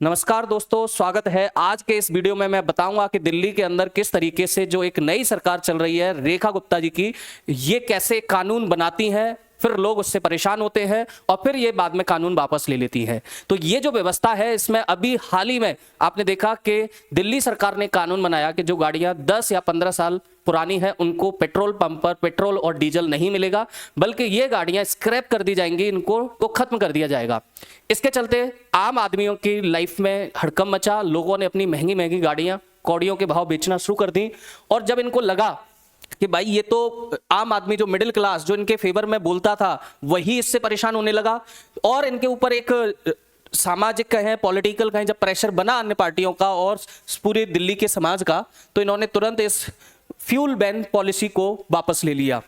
नमस्कार दोस्तों, स्वागत है। आज के इस वीडियो में मैं बताऊंगा कि दिल्ली के अंदर किस तरीके से जो एक नई सरकार चल रही है रेखा गुप्ता जी की, ये कैसे कानून बनाती हैं, फिर लोग उससे परेशान होते हैं और फिर ये बाद में कानून वापस ले लेती हैं। तो ये जो व्यवस्था है, इसमें अभी हाल ही में आपने देखा कि दिल्ली सरकार ने कानून बनाया कि जो गाड़ियां 10 या 15 साल पुरानी है उनको पेट्रोल पंप पर पेट्रोल और डीजल नहीं मिलेगा, बल्कि ये गाड़ियां स्क्रैप कर दी जाएंगी, इनको तो खत्म कर दिया जाएगा। इसके चलते आम आदमियों की लाइफ में हड़कंप मचा। लोगों ने अपनी महंगी महंगी गाड़ियां कौड़ियों के भाव बेचना शुरू कर दी और जब इनको लगा कि भाई ये तो आम आदमी, जो मिडिल क्लास, जो इनके फेवर में बोलता था, वही इससे परेशान होने लगा और इनके ऊपर एक सामाजिक कहें, पॉलिटिकल कहें, जब प्रेशर बना अन्य पार्टियों का और पूरे दिल्ली के समाज का, तो इन्होंने तुरंत इस फ्यूल बैन पॉलिसी को वापस ले लिया।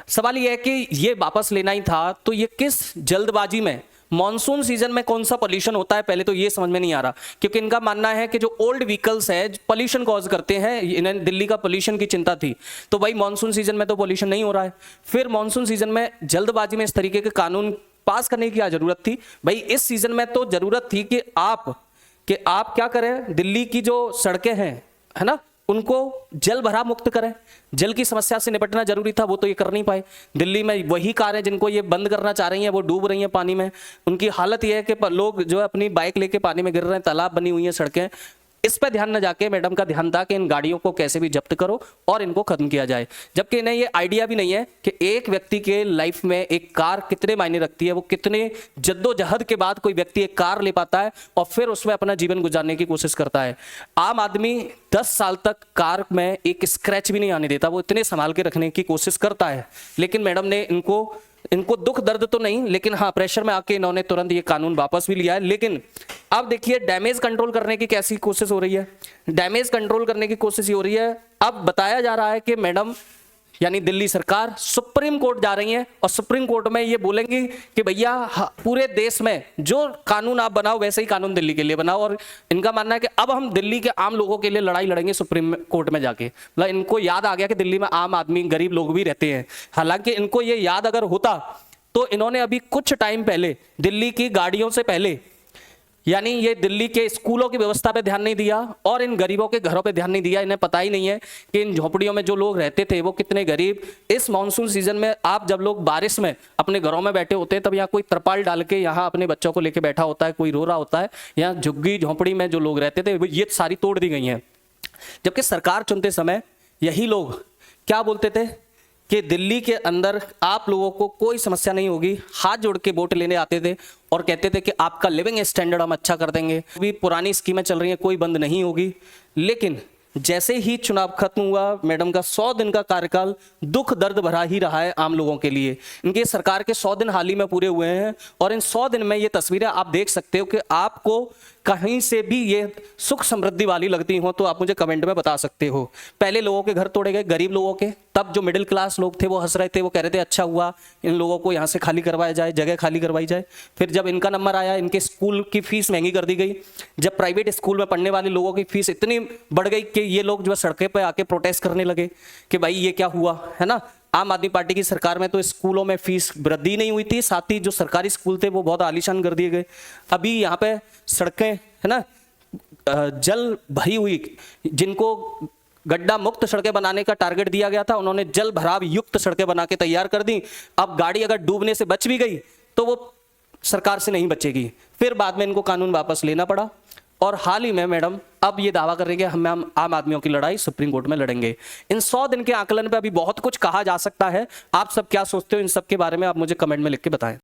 सवाल यह है कि ये वापस लेना ही था तो ये किस जल्दबाजी में, मॉनसून सीजन में कौन सा पोल्यूशन होता है पहले तो ये समझ में नहीं आ रहा, क्योंकि इनका मानना है कि जो ओल्ड व्हीकल्स है पोल्यूशन कॉज करते हैं। इन्हें दिल्ली का पोल्यूशन की चिंता थी, तो भाई मॉनसून सीजन में तो पोल्यूशन नहीं हो रहा है, फिर मॉनसून सीजन में जल्दबाजी में इस तरीके के कानून पास करने की क्या जरूरत थी। भाई इस सीजन में तो जरूरत थी कि आप क्या करें, दिल्ली की जो सड़कें हैं, है ना, उनको जल भराव मुक्त करें। जल की समस्या से निपटना जरूरी था, वो तो ये कर नहीं पाए। दिल्ली में वही कारें जिनको ये बंद करना चाह रही हैं, वो डूब रही हैं पानी में। उनकी हालत ये है कि लोग जो है अपनी बाइक लेके पानी में गिर रहे हैं, तालाब बनी हुई हैं सड़कें। इस पर ध्यान न जाके मैडम का ध्यान था कि इन गाड़ियों को कैसे भी जब्त करो और इनको खत्म किया जाए, जबकि इन्हें ये आइडिया भी नहीं है कि एक व्यक्ति के लाइफ में एक कार कितने मायने रखती है। वो कितने जद्दोजहद के बाद कोई व्यक्ति एक कार ले पाता है और फिर उसमें अपना जीवन गुजारने की कोशिश करता है। आम आदमी 10 साल तक कार में एक स्क्रैच भी नहीं आने देता, वो इतने संभाल के रखने की कोशिश करता है। लेकिन मैडम ने इनको दुख दर्द तो नहीं, लेकिन हाँ प्रेशर में आके इन्होंने तुरंत ये कानून वापस भी लिया है। लेकिन अब देखिए डैमेज कंट्रोल करने की कैसी कोशिश हो रही है। डैमेज कंट्रोल करने की कोशिश ये हो रही है, अब बताया जा रहा है कि मैडम यानी दिल्ली सरकार सुप्रीम कोर्ट जा रही है और सुप्रीम कोर्ट में ये बोलेंगी कि भैया पूरे देश में जो कानून आप बनाओ वैसे ही कानून दिल्ली के लिए बनाओ। और इनका मानना है कि अब हम दिल्ली के आम लोगों के लिए लड़ाई लड़ेंगे सुप्रीम कोर्ट में जाके। मतलब इनको याद आ गया कि दिल्ली में आम आदमी, गरीब लोग भी रहते हैं। हालांकि इनको ये याद अगर होता तो इन्होंने अभी कुछ टाइम पहले दिल्ली की गाड़ियों से पहले, यानी ये दिल्ली के स्कूलों की व्यवस्था पे ध्यान नहीं दिया और इन गरीबों के घरों पे ध्यान नहीं दिया। इन्हें पता ही नहीं है कि इन झोपड़ियों में जो लोग रहते थे वो कितने गरीब। इस मानसून सीजन में आप जब लोग बारिश में अपने घरों में बैठे होते हैं, तब यहाँ कोई तरपाल डाल के यहाँ अपने बच्चों को लेके बैठा होता है, कोई रो रहा होता है। यहाँ झुग्गी झोपड़ी में जो लोग रहते थे ये सारी तोड़ दी गई हैं। जबकि सरकार चुनते समय यही लोग क्या बोलते थे कि दिल्ली के अंदर आप लोगों को कोई समस्या नहीं होगी, हाथ जोड़ के वोट लेने आते थे और कहते थे कि आपका लिविंग स्टैंडर्ड हम अच्छा कर देंगे। अभी पुरानी स्कीमें चल रही हैं, कोई बंद नहीं होगी। लेकिन जैसे ही चुनाव खत्म हुआ, मैडम का 100 दिन का कार्यकाल दुख दर्द भरा ही रहा है आम लोगों के लिए। इनके सरकार के 100 दिन हाल ही में पूरे हुए हैं और इन 100 दिन में ये तस्वीरें आप देख सकते हो कि आपको कहीं से भी ये सुख समृद्धि वाली लगती हो तो आप मुझे कमेंट में बता सकते हो। पहले लोगों के घर तोड़े गए, गरीब लोगों के, तब जो मिडिल क्लास लोग थे वो हंस रहे थे, वो कह रहे थे अच्छा हुआ इन लोगों को यहाँ से खाली करवाया जाए, जगह खाली करवाई जाए। फिर जब इनका नंबर आया, इनके स्कूल की फीस महंगी कर दी गई। जब प्राइवेट स्कूल में पढ़ने वाले लोगों की फीस इतनी बढ़ गई कि ये लोग जो सड़कें पर आके प्रोटेस्ट करने लगे कि भाई ये क्या हुआ, है ना। आम आदमी पार्टी की सरकार में तो स्कूलों में फीस वृद्धि नहीं हुई थी, साथ ही जो सरकारी स्कूल थे वो बहुत आलीशान कर दिए गए। अभी यहाँ पे सड़कें, है ना, जल भरी हुई, जिनको गड्ढा मुक्त सड़कें बनाने का टारगेट दिया गया था, उन्होंने जल भराव युक्त सड़कें बना के तैयार कर दी। अब गाड़ी अगर डूबने से बच भी गई तो वो सरकार से नहीं बचेगी। फिर बाद में इनको कानून वापस लेना पड़ा और हाल ही में मैडम अब ये दावा कर रही है कि हम आम आदमियों की लड़ाई सुप्रीम कोर्ट में लड़ेंगे। इन 100 दिन के आकलन पे अभी बहुत कुछ कहा जा सकता है। आप सब क्या सोचते हो इन सब के बारे में, आप मुझे कमेंट में लिख के बताएं।